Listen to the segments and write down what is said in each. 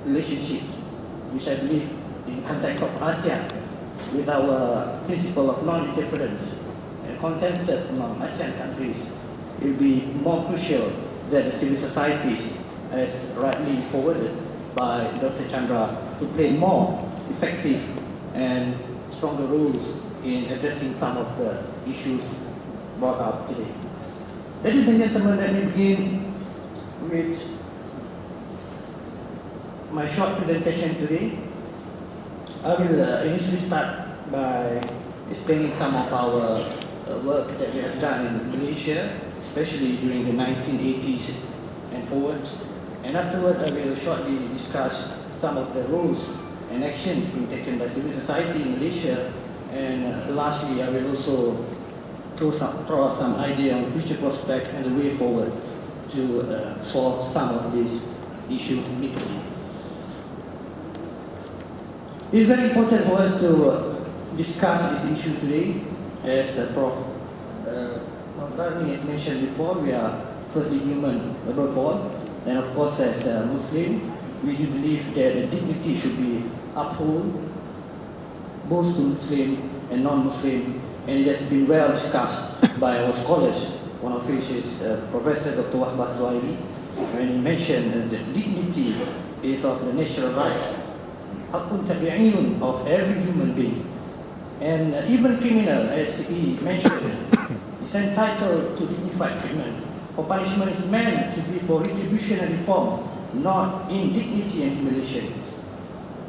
relationships, which I believe in context of ASEAN, with our principle of non-interference and consensus among ASEAN countries, it will be more crucial that the civil societies, as rightly forwarded by Dr. Chandra, to play more effective and stronger roles in addressing some of the issues brought up today. Ladies and gentlemen, let me begin with my short presentation today. I will initially start by explaining some of our work that we have done in Malaysia, especially during the 1980s and forwards. And afterward, I will shortly discuss some of the roles and actions being taken by civil society in Malaysia. And lastly, I will also throw some idea on future prospect and the way forward to solve some of these issues immediately. It is very important for us to discuss this issue today. As Prof. Raimi has mentioned before, we are firstly human above all. And of course, as a Muslim, we do believe that the dignity should be upheld, both to Muslim and non-Muslim. And it has been well discussed by our scholars. One of which is Professor Dr. Wahbah Zuhairi, when he mentioned that dignity is of the natural right, hakun tabi'iyun of every human being. And even criminal, as he mentioned, is entitled to dignified treatment. For punishment is meant to be for retribution and reform, not indignity and humiliation.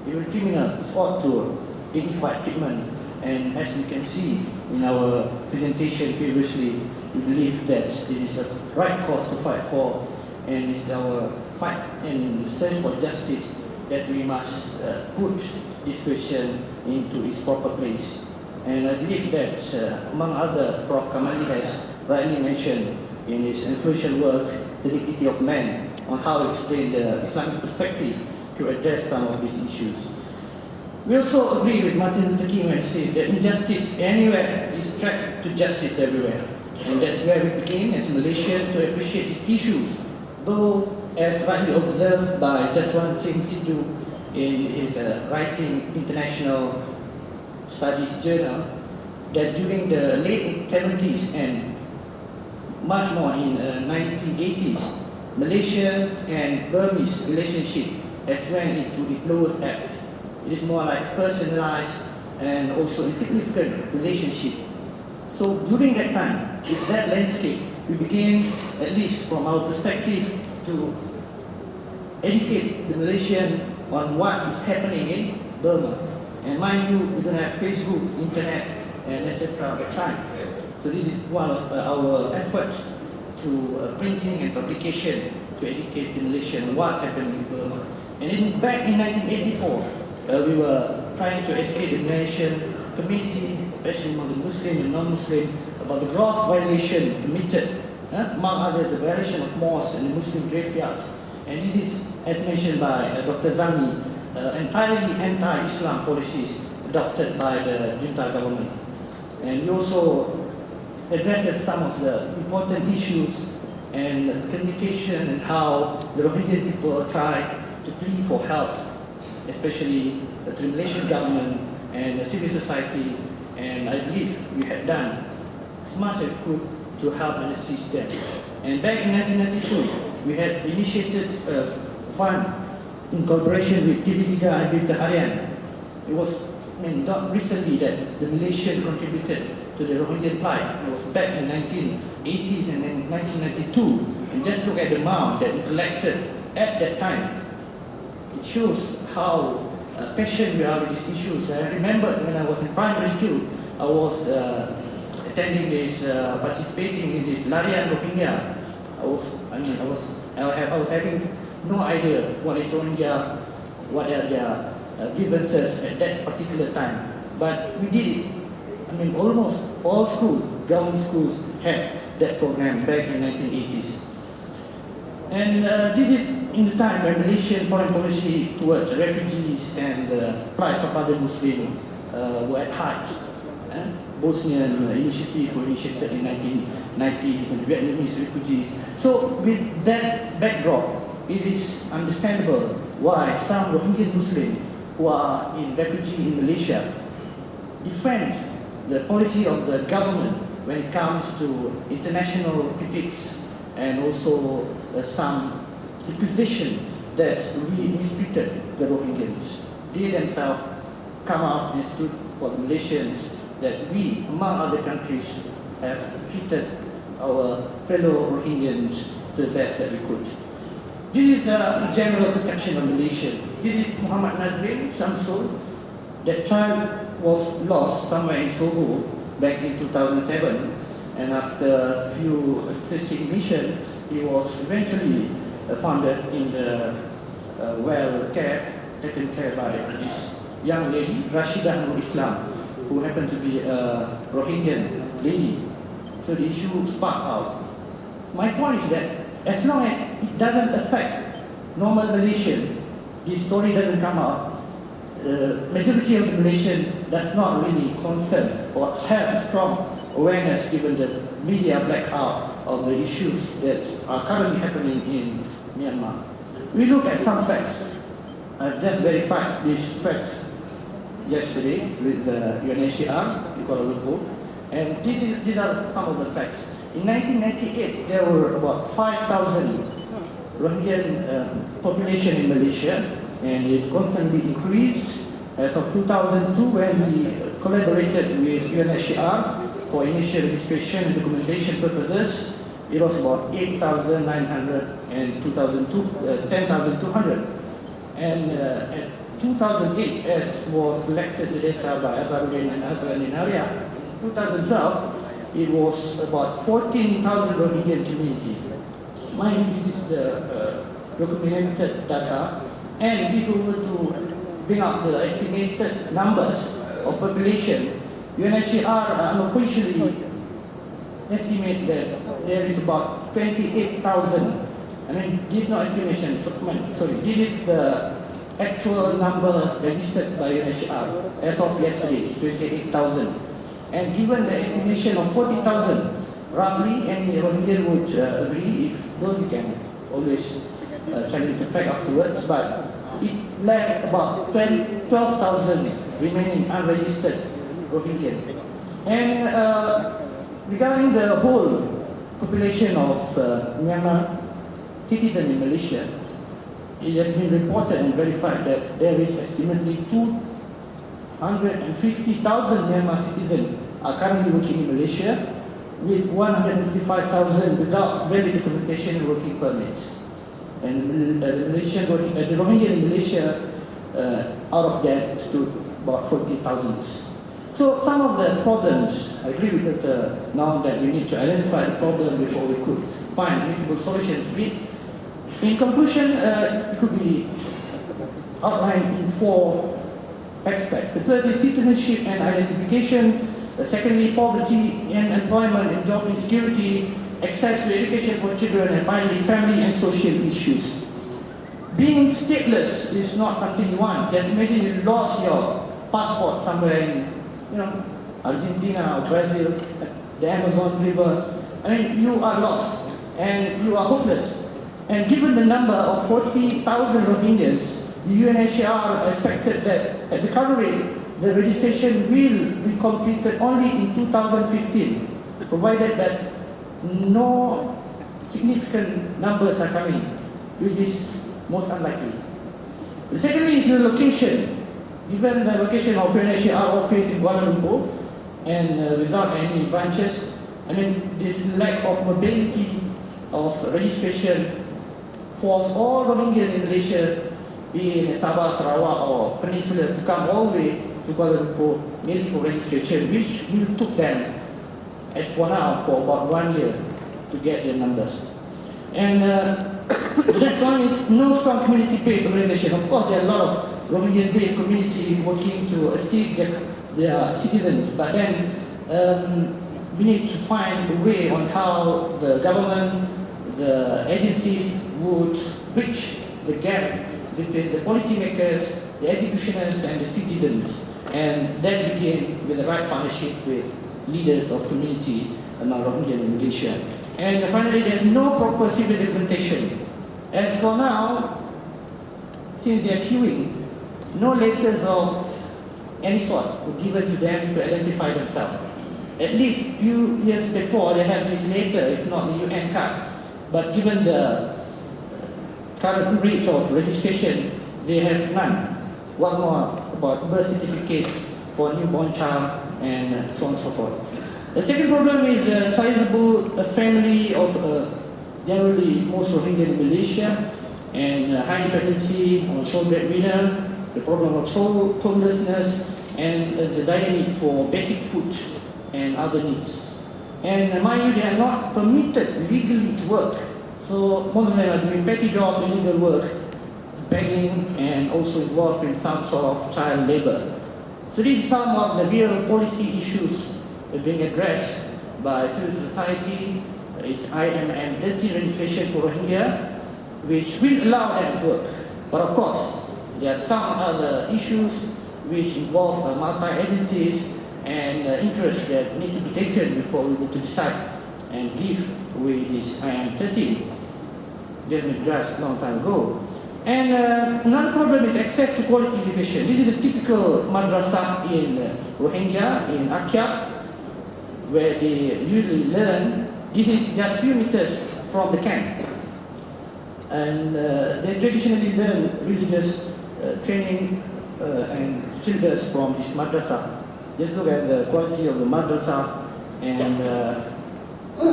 Even criminal is ought to dignified treatment. And as we can see in our presentation previously, we believe that it is a right cause to fight for, and it's our fight and search for justice that we must put this question into its proper place. And I believe that among other, Prof. Kamali has rightly mentioned in his influential work, The Dignity of Man, on how to explain the Islamic perspective to address some of these issues. We also agree with Martin Luther King when he says that injustice anywhere is tracked to justice everywhere. And that's where we begin as Malaysians to appreciate these issues. Though, as rightly observed by Jaswan Singh Sidhu in his writing International Studies Journal, that during the late 70s and much more in 1980s, Malaysia and Burmese relationship has went into the lowest ebb. It is more like personalized and also insignificant relationship. So during that time, with that landscape, we began, at least from our perspective, to educate the Malaysian on what is happening in Burma. And mind you, we don't have Facebook, internet, and etc. at the time. So this is one of our efforts to printing and publication to educate the Malaysian on what's happening in Burma. And back in 1984, we were trying to educate the Malaysian community, especially among the Muslim and non-Muslim, about the gross violation committed, among others, the violation of mosques and the Muslim graveyards. And this is, as mentioned by Dr. Zami, entirely anti-Islam policies adopted by the junta government. And we also addresses some of the important issues and communication and how the Rohingya people try to plead for help, especially the Malaysian government and the civil society, and I believe we had done as much as we could to help and assist them. And back in 1992, we had initiated a fund in collaboration with TV3 and Berita Harian. It was not recently that the Malaysian contributed to the Rohingya plight. It was back in 1980s and then 1992. And just look at the amount that we collected at that time. It shows how passionate we are with these issues. I remember when I was in primary school, I was attending this, participating in this Larian Rohingya. I was having no idea what is Rohingya, what are their grievances at that particular time. But we did it. Almost all schools, government schools, had that program back in 1980s. And this is in the time when Malaysian foreign policy towards refugees and the plight of other Muslims were at height. Bosnian initiative were initiated in 1990s and Vietnamese refugees. So with that backdrop, it is understandable why some Rohingya Muslims who are in refugee in Malaysia defend the policy of the government when it comes to international critics and also some accusation that we mistreated the Rohingyans. They themselves come out and stood for the Malaysians that we, among other countries, have treated our fellow Rohingyans to the best that we could. This is a general perception of Malaysia. This is Mohamad Samsul. That child was lost somewhere in Soho back in 2007, and after a few searching missions, he was eventually found in the taken care by this young lady, Rashidah Nur Islam, who happened to be a Rohingyan lady. So the issue sparked out. My point is that as long as it doesn't affect normal Malaysian, this story doesn't come out, majority of the Malaysian does not really concern or have strong awareness given the media blackout of the issues that are currently happening in Myanmar. We look at some facts. I've just verified these facts yesterday with the UNHCR in Kuala Lumpur, and these are some of the facts. In 1998, there were about 5,000 Rohingyan population in Malaysia, and it constantly increased. As of 2002, when we collaborated with UNHCR for initial registration and documentation purposes, it was about 8,900 and 10,200. And at 2008, as was collected the data by Azharuddin and Azharuddin in area, 2012, it was about 14,000 Rohingyan community. Mind you, this is the documented data, and if we were to bring up the estimated numbers of population, UNHCR unofficially estimate that there is about 28,000. I mean, this is not estimation, sorry, this is the actual number registered by UNHCR as of yesterday, 28,000. And given the estimation of 40,000, roughly, any Rohingya would agree, if though we can always challenge the fact afterwards, but it left about 12,000 remaining unregistered Rohingya. And regarding the whole population of Myanmar citizens in Malaysia, it has been reported and verified that there is estimately 250,000 Myanmar citizens are currently working in Malaysia, with 155,000 without valid documentation and working permits. And the Rohingya in Malaysia, out of that, stood about 40,000. So some of the problems, I agree with Dr. Now that we need to identify the problem before we could find amicable solutions to it. In conclusion, it could be outlined in 4 aspects. The first is citizenship and identification. Secondly, poverty and employment and job insecurity, access to education for children, and finally, family and social issues. Being stateless is not something you want. Just imagine you lost your passport somewhere in, Argentina or Brazil, the Amazon River. I mean, you are lost and you are hopeless. And given the number of 40,000 Rohingyans, the UNHCR expected that at the current rate, the registration will be completed only in 2015, provided that no significant numbers are coming, which is most unlikely. Secondly is the location. Given the location of UNHCR office in Kuala Lumpur and without any branches, I mean, this lack of mobility of registration force all Rohingya in Malaysia, be in Sabah, Sarawak or Peninsula, to come all the way to Kuala Lumpur merely for registration, which will took them, as for now, for about 1 year to get their numbers. And the next one is no strong community-based organization. Of course, there are a lot of Rohingya-based community working to assist their citizens, but then we need to find a way on how the government, the agencies would bridge the gap between the policymakers, the executioners and the citizens, and then begin with the right partnership with leaders of community among Rohingya in Malaysia. And finally, there's no proper civil documentation As for now, since they are queuing, no letters of any sort were given to them to identify themselves. At least few years before, they had this letter, if not the UN card. But given the current rate of registration, they have none. What more about birth certificates for newborn child and so on and so forth. The second problem is a sizable family of generally most Rohingya in Malaysia, and high dependency on sole breadwinner, the problem of homelessness, and the dire need for basic food and other needs. And mind you, they are not permitted legally to work. So most of them are doing petty job, illegal work, begging, and also involved in some sort of child labor. So these are some of the real policy issues being addressed by civil society. It's ABIM 13 registration for Rohingya, which will allow them to work. But of course, there are some other issues which involve multi-agencies and interests that need to be taken before we go to decide and give away this ABIM 13. They have been addressed a long time ago. And another problem is access to quality education. This is a typical madrasah in Rohingya, in Akyab, where they usually learn. This is just few meters from the camp. And they traditionally learn religious training and syllabus from this madrasah. Just look at the quality of the madrasah, and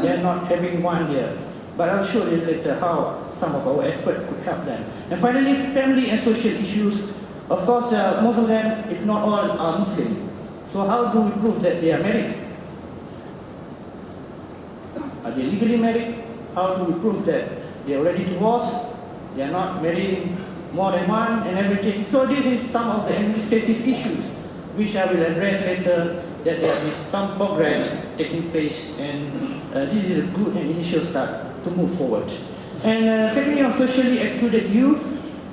they are not having one here. But I'll show you later how some of our effort could help them. And finally, family and social issues. Of course, most of them, if not all, are Muslim. So how do we prove that they are married? Are they legally married? How do we prove that they are already divorced? They are not marrying more than one and everything. So this is some of the administrative issues which I will address later, that there is some progress taking place, and this is a good and initial start to move forward. And secondly, on socially excluded youth,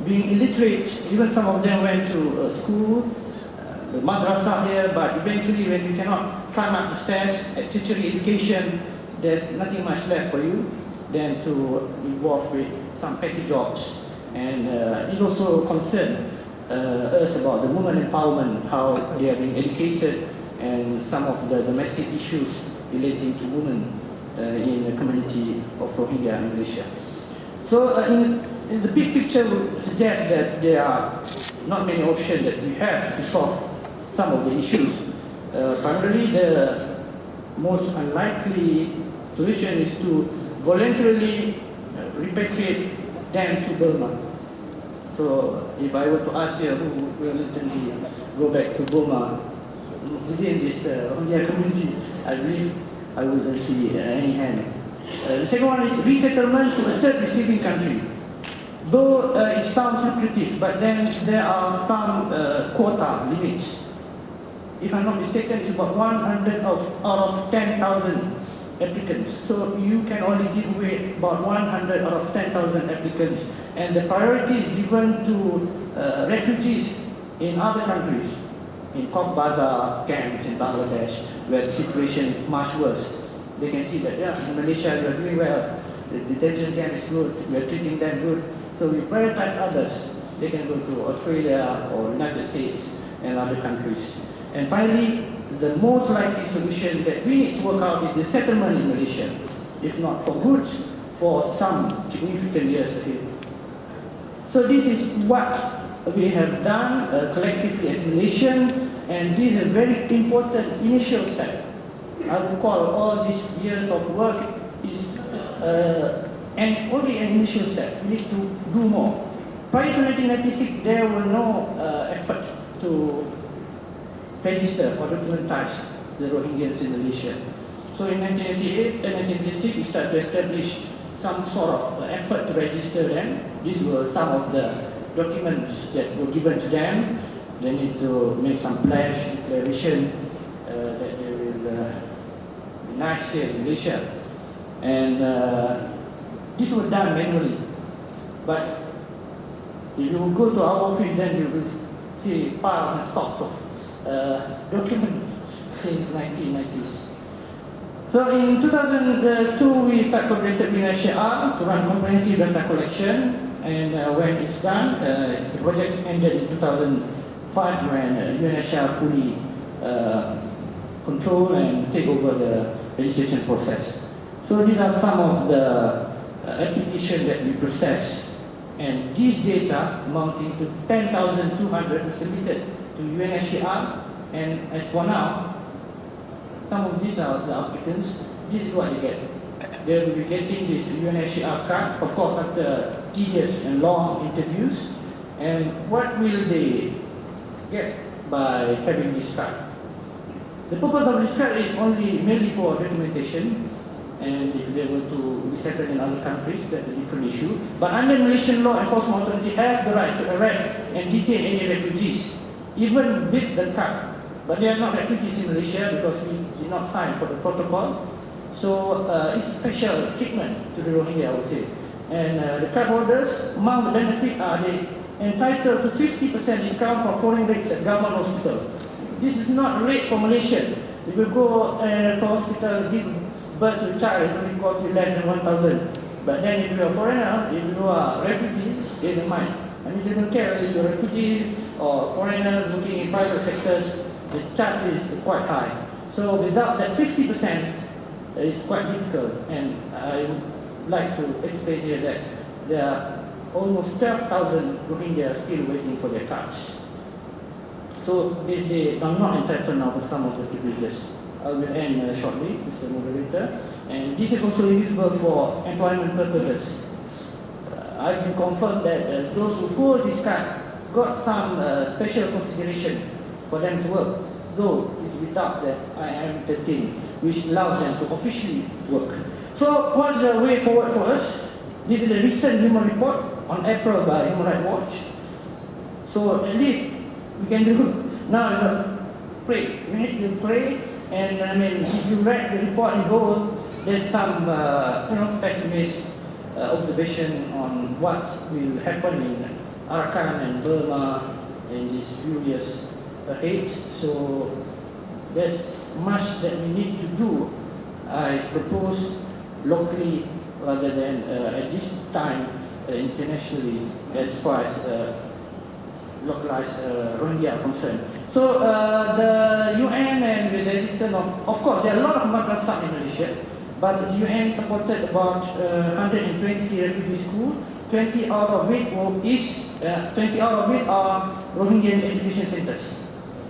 being illiterate, even some of them went to school, the madrasah here, but eventually when you cannot climb up the stairs at tertiary education, there's nothing much left for you than to involve with some petty jobs. And it also concerned us about the women empowerment, how they are being educated, and some of the domestic issues relating to women in the community of Rohingya in Malaysia. So in the big picture would suggest that there are not many options that we have to solve some of the issues. Primarily, the most unlikely solution is to voluntarily repatriate them to Burma. So if I were to ask you who will voluntarily go back to Burma within this Rohingya community, I believe I wouldn't see any hand. The second one is resettlement to a third receiving country. Though it sounds lucrative, but then there are some quota limits. If I'm not mistaken, it's about 100 out of 10,000 applicants. So you can only give away about 100 out of 10,000 applicants. And the priority is given to refugees in other countries, in Cox's Bazar camps in Bangladesh, where the situation is much worse. They can see that, yeah, in Malaysia we are doing well, the detention camp is good, we are treating them good. So we prioritize others. They can go to Australia or United States and other countries. And finally, the most likely solution that we need to work out is the settlement in Malaysia, if not for good, for some significant years ahead. So this is what we have done collectively as Malaysians, and this is a very important initial step. I would call all these years of work is and only an initial step. We need to do more. Prior to 1996, there were no effort to register or documentize the Rohingyas in Malaysia. So in 1998 and 1996, we started to establish some sort of effort to register them. These were some of the documents that were given to them. They need to make some pledge, declaration that they will be nice here in Malaysia. And this was done manually. But if you go to our office, then you will see piles and stocks of documents since 1990s. So in 2002, we start collaborated with UNHCR to run comprehensive data collection, and when it's done, the project ended in 2005 when UNHCR fully control and take over the registration process. So these are some of the applications that we process, and these data amounting to 10,200 were submitted to UNHCR, and as for now, some of these are the applicants. This is what they get. They will be getting this UNHCR card, of course, after tedious and long interviews. And what will they get by having this card? The purpose of this card is only mainly for documentation, and if they were to be settled in other countries, that's a different issue. But under Malaysian law, enforcement authority has the right to arrest and detain any refugees, even with the card. But they are not refugees in Malaysia because we did not sign for the protocol. So it's special treatment to the Rohingya, I would say. And the card holders, among the benefits are they entitled to 50% discount for foreign rates at government hospital. This is not a rate for Malaysian. If you go to hospital, give birth to a child, it only costs you less than 1,000. But then if you are a foreigner, if you are a refugee, they don't mind. I mean, they don't care if you're refugees or foreigners looking in private sectors, the charge is quite high. So without that 50%, it's quite difficult. And I would like to explain here that there are almost 12,000 Rohingya still waiting for their cards. So they are not entitled now to some of the privileges. I will end shortly, Mr. Moderator. And this is also usable for employment purposes. I can confirm that those who hold this card got some special consideration for them to work, though it's without the IM 13, which allows them to officially work. So what's the way forward for us? This is a recent human report on April by Human Rights Watch. So at least we can do now is a pray. We need to pray, and I mean, if you read the report in whole, there's some pessimist observation on what will happen in Arakan and Burma in these few years ahead. So there's much that we need to do, I propose, locally rather than at this time internationally, as far as localized Rohingya are concerned. So the UN and with the assistance of course, there are a lot of madrasah in Malaysia, but the UN supported about 120 refugee schools. 20 out of it are Rohingya education centers.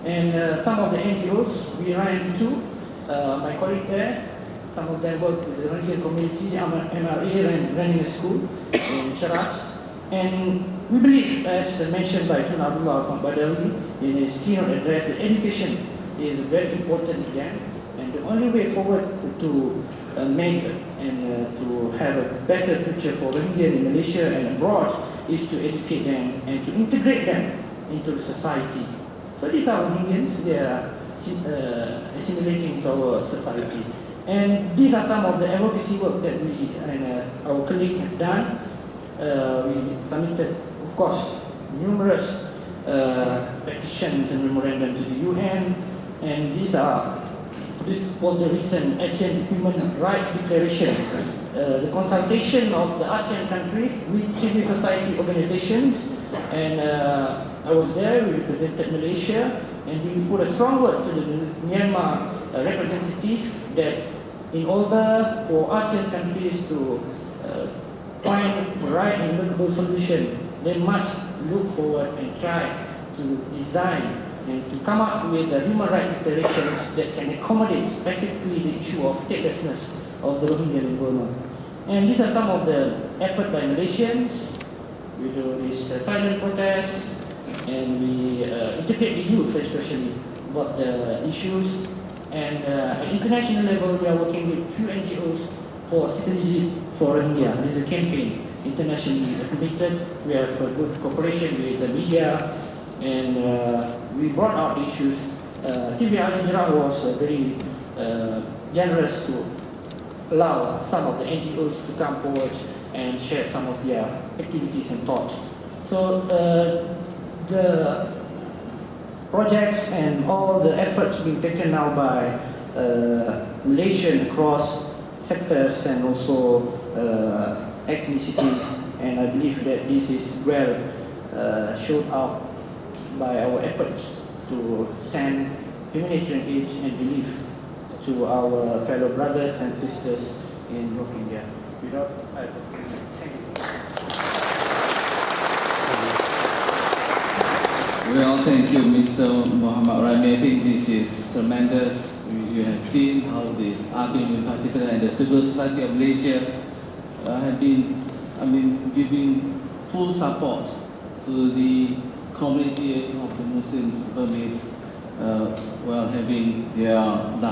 And some of the NGOs we run into, my colleagues there, some of them work with the Rohingya community, MRA running a school in Cheras. And we believe, as mentioned by Tun Abdullah Badawi in his keynote address, that education is very important to them. And the only way forward to make and to have a better future for Rohingya in Malaysia and abroad is to educate them and to integrate them into the society. So these are Rohingyans, they are assimilating into our society. And these are some of the advocacy work that we and our colleagues have done. We submitted, of course, numerous petitions and memorandum to the UN, and this was the recent ASEAN Human Rights Declaration. The consultation of the ASEAN countries with civil society organizations, and I was there, we represented Malaysia, and we put a strong word to the Myanmar representative that in order for ASEAN countries to find the right and workable solution, they must look forward and try to design and to come up with the human rights declarations that can accommodate specifically the issue of statelessness of the Rohingya in Burma. And these are some of the efforts by Malaysians. We do this silent protest, and we integrate the youth especially about the issues. And at international level, we are working with few NGOs for citizenship for Rohingya. This is a campaign internationally committed. We have a good cooperation with the media, and we brought out issues. TV Al Jazeera was very generous to allow some of the NGOs to come forward and share some of their activities and thoughts. So the projects and all the efforts being taken now by Malaysian across sectors and also ethnicities, and I believe that this is well showed out by our efforts to send humanitarian aid and relief to our fellow brothers and sisters in Rohingya. Without thank you. Well, thank you, Mr. Mohamad Raimi. I think this is tremendous. You have seen how this ABIM in particular and the civil society of Malaysia have been, giving full support to the community of the Muslims Burmese while having their life.